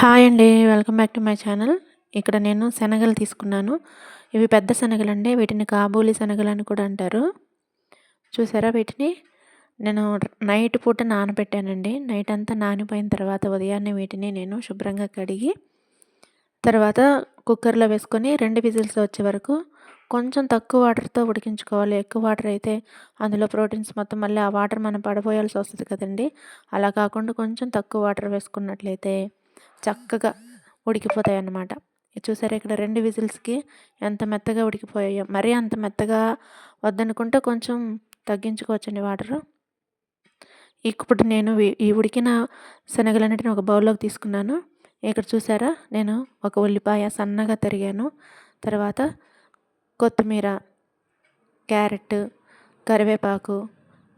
Hi అండి. Welcome back to my channel. ఇక్కడ నేను శనగలు తీసుకున్నాను. ఇవి పెద్ద శనగలండి. వీటిని కాబూలి శనగలని కూడా అంటారు. చూసారా వీటిని నేను నైట్ పూట నానబెట్టానండి. నైట్ అంతా నానిపోయిన తర్వాత ఉదయాన్నే వీటిని నేను శుభ్రంగా కడిగి తర్వాత కుక్కర్‌లో వేసుకొని 2 విజిల్స్ వచ్చే వరకు కొంచెం తక్కువ వాటర్‌తో ఉడికించుకోవాలి. ఎక్కువ వాటర్ అయితే అందులో ప్రోటీన్స్ మొత్తం మళ్ళీ ఆ వాటర్ మనం పడపోయాల్సి వస్తది కదండీ! అలా కాకుండా కొంచెం తక్కువ వాటర్ వేసుకున్నట్లయితే చక్కగా ఉడికిపోతాయన్నమాట. చూసారా ఇక్కడ 2 విజిల్స్‌కి ఎంత మెత్తగా ఉడికిపోయాయో. మరీ అంత మెత్తగా వద్దనుకుంటే కొంచెం తగ్గించుకోవచ్చండి వాటరు. ఇప్పుడు నేను ఈ ఉడికిన శనగలన్నిటిని ఒక బౌల్‌లోకి తీసుకున్నాను. ఇక్కడ చూసారా నేను ఒక ఉల్లిపాయ సన్నగా తరిగాను. తర్వాత కొత్తిమీర, క్యారెట్, కరివేపాకు,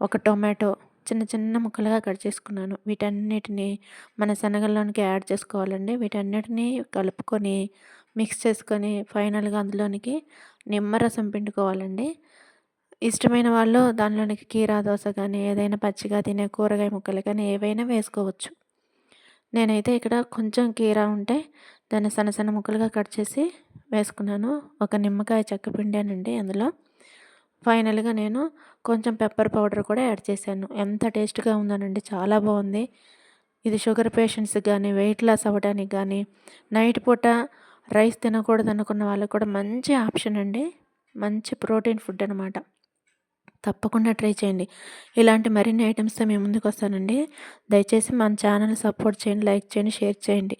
ఒక టొమాటో చిన్న చిన్న ముక్కలుగా కట్ చేసుకున్నాను. వీటన్నిటిని మన శనగల్లోనికి యాడ్ చేసుకోవాలండి. వీటన్నిటిని కలుపుకొని మిక్స్ చేసుకొని ఫైనల్‌గా అందులోనికి నిమ్మరసం పిండుకోవాలండి. ఇష్టమైన వాళ్ళు దానిలోనికి కీరా దోస కానీ, ఏదైనా పచ్చిగా తినే కూరగాయ ముక్కలు కానీ ఏవైనా వేసుకోవచ్చు. నేనైతే ఇక్కడ కొంచెం కీరా ఉంటే దాన్ని సన్న సన్న ముక్కలుగా కట్ చేసి వేసుకున్నాను. ఒక నిమ్మకాయ చెక్క పిండానండి అందులో. ఫైనల్‌గా నేను కొంచెం పెప్పర్ పౌడర్ కూడా యాడ్ చేశాను. ఎంత టేస్ట్‌గా ఉందోనండి. చాలా బాగుంది. ఇది షుగర్ పేషెంట్స్‌కి గానీ, వెయిట్ లాస్ అవ్వడానికి గానీ, నైట్ పూట రైస్ తినకూడదనుకున్న వాళ్ళకి కూడా మంచి ఆప్షన్ అండి. మంచి ప్రోటీన్ ఫుడ్ అనమాట. తప్పకుండా ట్రై చేయండి. ఇలాంటి మరిన్ని ఐటెమ్స్‌తో మీ ముందుకొస్తానండి. దయచేసి మన ఛానల్‌ని సపోర్ట్ చేయండి, లైక్ చేయండి, షేర్ చేయండి.